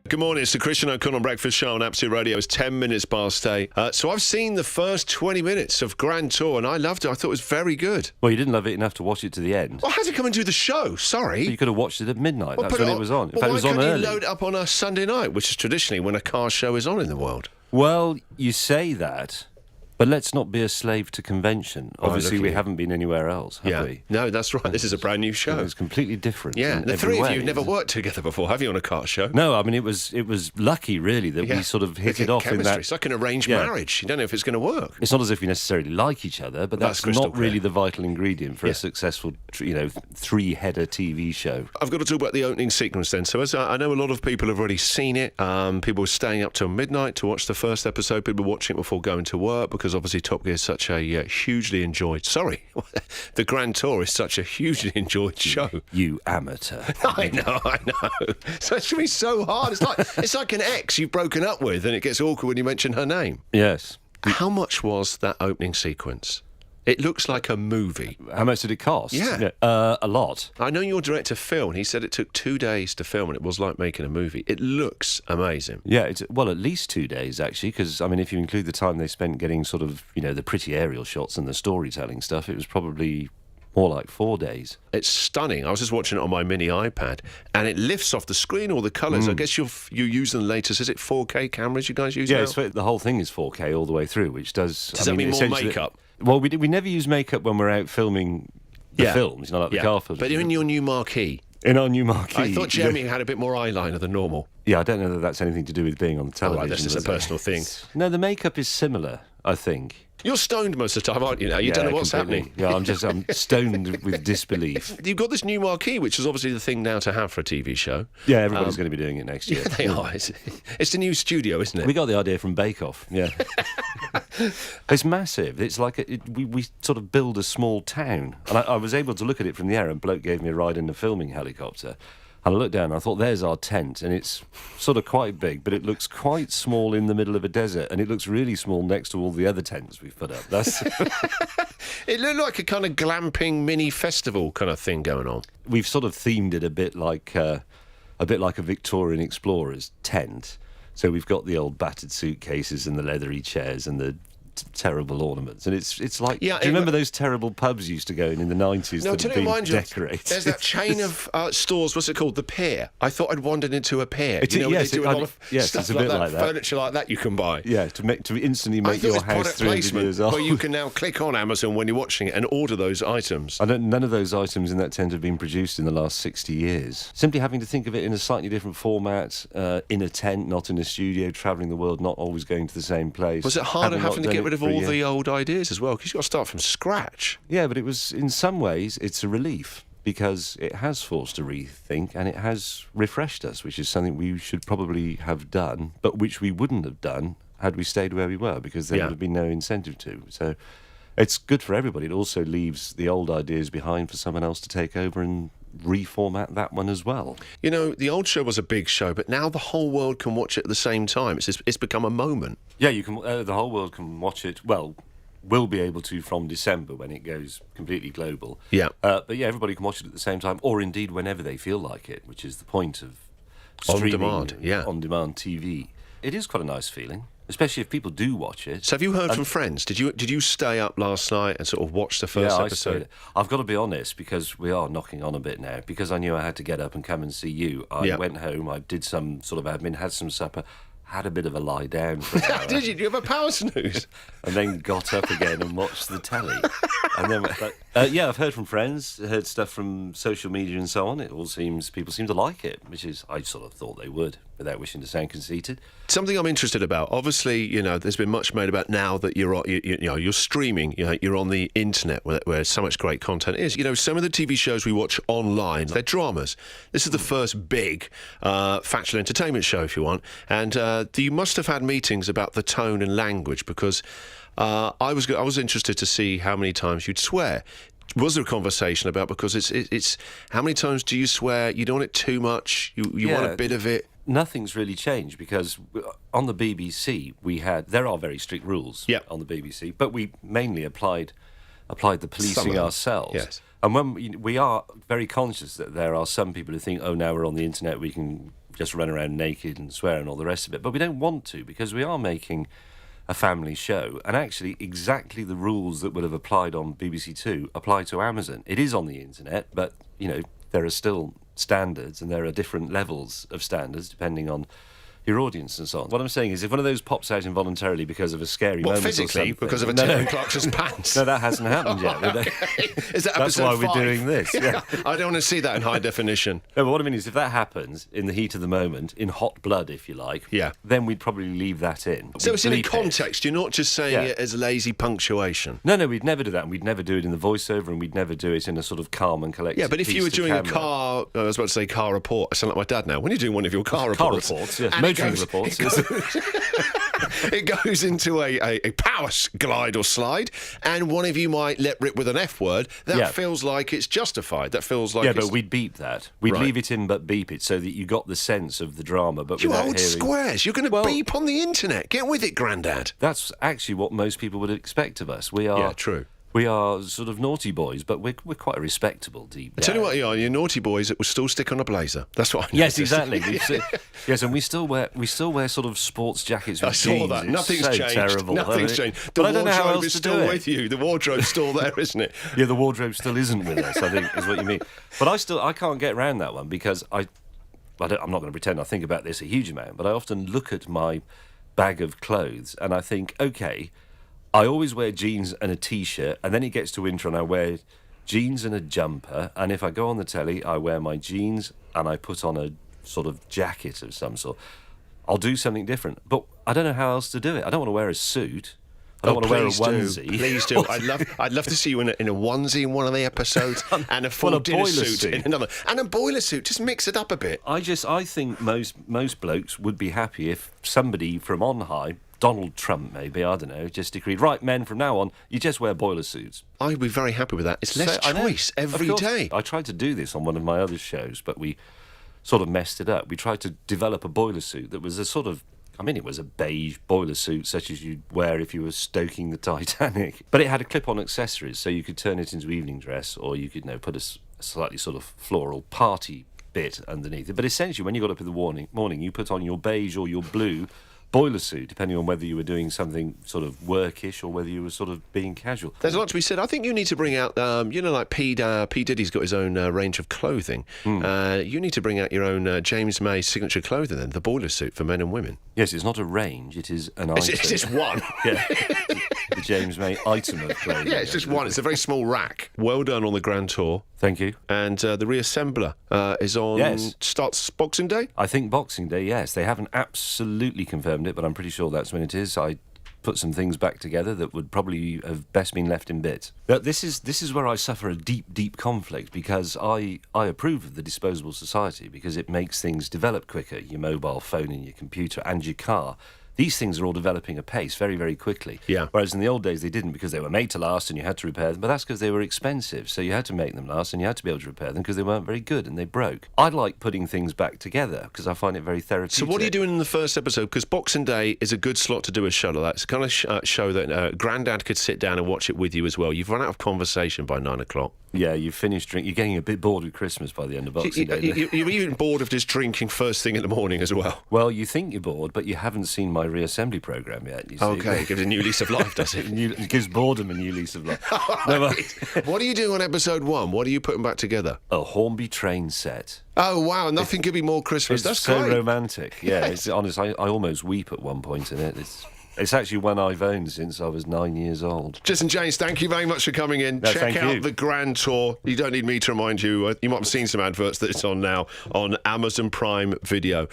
Good morning, it's the Christian O'Connell Breakfast Show on Absolute Radio. It's 10 minutes past 8. So I've seen the first 20 minutes of Grand Tour and I loved it. I thought it was very good. Well, you didn't love it enough to watch it to the end. Well, how did it come and do the show? Sorry. You could have watched it at midnight. Well, That's when it was on. In well, fact, it was why on couldn't early. you load it up on a Sunday night, which is traditionally when a car show is on in the world? Well, you say that, but let's not be a slave to convention. Obviously, we haven't been anywhere else, have we? No, that's right. This is a brand new show. It's completely different. Yeah, in the every three of way. you never worked together before, have you, on a car show? No, I mean, it was lucky, really, that we sort of hit it off chemistry. in that... It's like an arranged marriage. You don't know if it's going to work. It's not as if we necessarily like each other, but that's crystal not really clear. the vital ingredient for a successful, three-header TV show. I've got to talk about the opening sequence then. So as I know a lot of people have already seen it. People were staying up till midnight to watch the first episode. People were watching it before going to work because obviously Top Gear is such a hugely enjoyed... Sorry, the Grand Tour is such a hugely enjoyed show. You amateur. I know. So it's going to be so hard. It's like an ex you've broken up with and it gets awkward when you mention her name. Yes. How much was that opening sequence? It looks like a movie. How much did it cost? Yeah. A lot. I know your director, Phil, and he said it took 2 days to film and it was like making a movie. It looks amazing. Yeah, at least 2 days, actually, because, I mean, if you include the time they spent getting sort of, the pretty aerial shots and the storytelling stuff, it was probably more like 4 days. It's stunning. I was just watching it on my mini iPad, and it lifts off the screen all the colours. I guess you use the latest, is it 4K cameras you guys use now? Yeah, the whole thing is 4K all the way through, which does... Does that mean more makeup? Well, we never use makeup when we're out filming the films, like the car films. But in your new marquee... In our new marquee. I thought Jeremy had a bit more eyeliner than normal. Yeah, I don't know that that's anything to do with being on the television. Right, that's just a personal thing. No, the makeup is similar, I think. You're stoned most of the time, aren't you now? You don't know what's completely. happening. Yeah, I'm stoned with disbelief. You've got this new marquee, which is obviously the thing now to have for a TV show. Yeah, everybody's going to be doing it next year. Yeah, they are. It's the new studio, isn't it? We got the idea from Bake Off, yeah. It's massive. It's like we sort of build a small town. And I was able to look at it from the air, and bloke gave me a ride in the filming helicopter. And I looked down and I thought, there's our tent. And it's sort of quite big, but it looks quite small in the middle of a desert. And it looks really small next to all the other tents we've put up. That's It looked like a kind of glamping mini festival kind of thing going on. We've sort of themed it a bit like a Victorian explorer's tent. So we've got the old battered suitcases and the leathery chairs and the terrible ornaments, and it's like, do you remember those terrible pubs you used to go in the 90s that had been decorated? There's that chain of stores, what's it called, the Pier. I thought I'd wandered into a pier. Yes, they do a lot of it's stuff a bit like that. Furniture like that you can buy. Yeah, to instantly make your house 300 years old. Where you can now click on Amazon when you're watching it and order those items. None of those items in that tent have been produced in the last 60 years. Simply having to think of it in a slightly different format, in a tent, not in a studio, travelling the world, not always going to the same place. Was it harder having to get rid of all the old ideas as well? Because you've got to start from scratch. Yeah, but it was, in some ways, it's a relief, because it has forced a rethink and it has refreshed us, which is something we should probably have done, but which we wouldn't have done had we stayed where we were, because there would have been no incentive to. So it's good for everybody. It also leaves the old ideas behind for someone else to take over and reformat that one as well. You know, the old show was a big show, but now the whole world can watch it at the same time. It's become a moment. Yeah, you can. The whole world can watch it. Well, will be able to from December when it goes completely global. Yeah. But yeah, everybody can watch it at the same time, or indeed whenever they feel like it, which is the point of streaming, on-demand TV. It is quite a nice feeling, especially if people do watch it. So have you heard from friends? Did you stay up last night and sort of watch the first episode? I've got to be honest, because we are knocking on a bit now, because I knew I had to get up and come and see you. I went home, I did some sort of admin, had some supper, had a bit of a lie down for an hour. Did you? Did you have a power snooze? And then got up again and watched the telly. And then, yeah, I've heard from friends, heard stuff from social media and so on. It all seems, people seem to like it, which is, I sort of thought they would, without wishing to sound conceited. Something I'm interested about. Obviously, you know, there's been much made about now that you're streaming. You know, you're on the internet where so much great content is. You know, some of the TV shows we watch online, they're dramas. This is the first big factual entertainment show, if you want. And you must have had meetings about the tone and language, because I was interested to see how many times you'd swear. Was there a conversation about, because it's how many times do you swear? You don't want it too much. You want a bit of it. Nothing's really changed, because on the BBC there are very strict rules on the BBC, but we mainly applied the policing ourselves. Yes. And when we are very conscious that there are some people who think, oh, now we're on the internet, we can just run around naked and swear and all the rest of it. But we don't want to, because we are making a family show, and actually exactly the rules that would have applied on BBC Two apply to Amazon. It is on the internet, but, you know, there are still standards, and there are different levels of standards depending on your audience and so on. What I'm saying is, if one of those pops out involuntarily because of a scary moment physically, or something, because of a Terry Clarkson's pants. No, that hasn't happened yet. Is that That's episode why 5? we're doing this. Yeah. I don't want to see that in high definition. No, but what I mean is, if that happens in the heat of the moment, in hot blood, if you like, Yeah. then we'd probably leave that in. So We'd it's in a bleep it. context. You're not just saying it as lazy punctuation. No, we'd never do that, and we'd never do it in the voiceover, and we'd never do it in a sort of calm and collected. Yeah, but if you were piece to doing a camera. car, I was about to say car report. I sound like my dad now. When you're doing one of your car reports, Yes, and motoring reports. Yes. it goes into a power glide or slide, and one of you might let rip with an F word. That feels like it's justified. That feels like But we'd beep that. We'd leave it in, but beep it, so that you got the sense of the drama. But you without old hearing... squares. You're going to beep on the internet. Get with it, Grandad. That's actually what most people would expect of us. We are. Yeah, true. We are sort of naughty boys, but we're quite respectable deep down. I tell you what, you are. You're naughty boys that will still stick on a blazer. That's what I Yes, noticed. exactly. Yes, and we still wear sort of sports jackets with I saw jeans. that. It's Nothing's so changed. terrible. Nothing's changed. The But I don't know how wardrobe else is to still do it. with you. The wardrobe's still there, isn't it? Yeah, the wardrobe still isn't with us, I think, is what you mean. But I can't get around that one, because I'm not going to pretend I think about this a huge amount, but I often look at my bag of clothes and I think, okay, I always wear jeans and a T-shirt, and then it gets to winter and I wear jeans and a jumper, and if I go on the telly, I wear my jeans and I put on a sort of jacket of some sort. I'll do something different, but I don't know how else to do it. I don't want to wear a suit. I don't want to wear a onesie. Please do. I'd love to see you in a onesie in one of the episodes and a full dinner boiler suit in another. And a boiler suit. Just mix it up a bit. I think most blokes would be happy if somebody from on high, Donald Trump maybe, I don't know, just decreed, right, men, from now on, you just wear boiler suits. I'd be very happy with that. It's less I know. choice every Of course. day. I tried to do this on one of my other shows, but we sort of messed it up. We tried to develop a boiler suit that was a sort of, it was a beige boiler suit, such as you'd wear if you were stoking the Titanic. But it had a clip-on accessories, so you could turn it into evening dress, or you could, put a slightly sort of floral party bit underneath it. But essentially, when you got up in the morning, you put on your beige or your blue boiler suit, depending on whether you were doing something sort of workish or whether you were sort of being casual. There's a lot to be said. I think you need to bring out, like P. Diddy's got his own range of clothing. You need to bring out your own James May signature clothing then, the boiler suit for men and women. Yes, it's not a range, it is an item. It's just one. Yeah, the James May item of clothing. Yeah, it's just one. It's a very small rack. Well done on the Grand Tour. Thank you. And the Reassembler is on... Yes. Starts Boxing Day? I think Boxing Day, yes. They haven't absolutely confirmed it, but I'm pretty sure that's when it is. I put some things back together that would probably have best been left in bits. But this is where I suffer a deep conflict, because I approve of the disposable society because it makes things develop quicker. Your mobile phone and your computer and your car. These things are all developing apace very, very quickly. Yeah. Whereas in the old days they didn't, because they were made to last and you had to repair them, but that's because they were expensive. So you had to make them last and you had to be able to repair them because they weren't very good and they broke. I like putting things back together because I find it very therapeutic. So what are you doing in the first episode? Because Boxing Day is a good slot to do a show like that. It's the kind of show that Grandad could sit down and watch it with you as well. You've run out of conversation by 9 o'clock. Yeah, you've finished drinking. You're getting a bit bored with Christmas by the end of Boxing Day. You're even bored of just drinking first thing in the morning as well. Well, you think you're bored, but you haven't seen my reassembly programme yet, you see. Okay, it gives a new lease of life, does it? It gives boredom a new lease of life. What are you doing on episode 1? What are you putting back together? A Hornby train set. Oh, wow, nothing could be more Christmas. It's That's so great. romantic. Yeah, it's honest. I almost weep at one point in it. It's actually one I've owned since I was 9 years old. Jason James, thank you very much for coming in. No, Check thank out you. the Grand Tour. You don't need me to remind you. You might have seen some adverts that it's on now on Amazon Prime Video.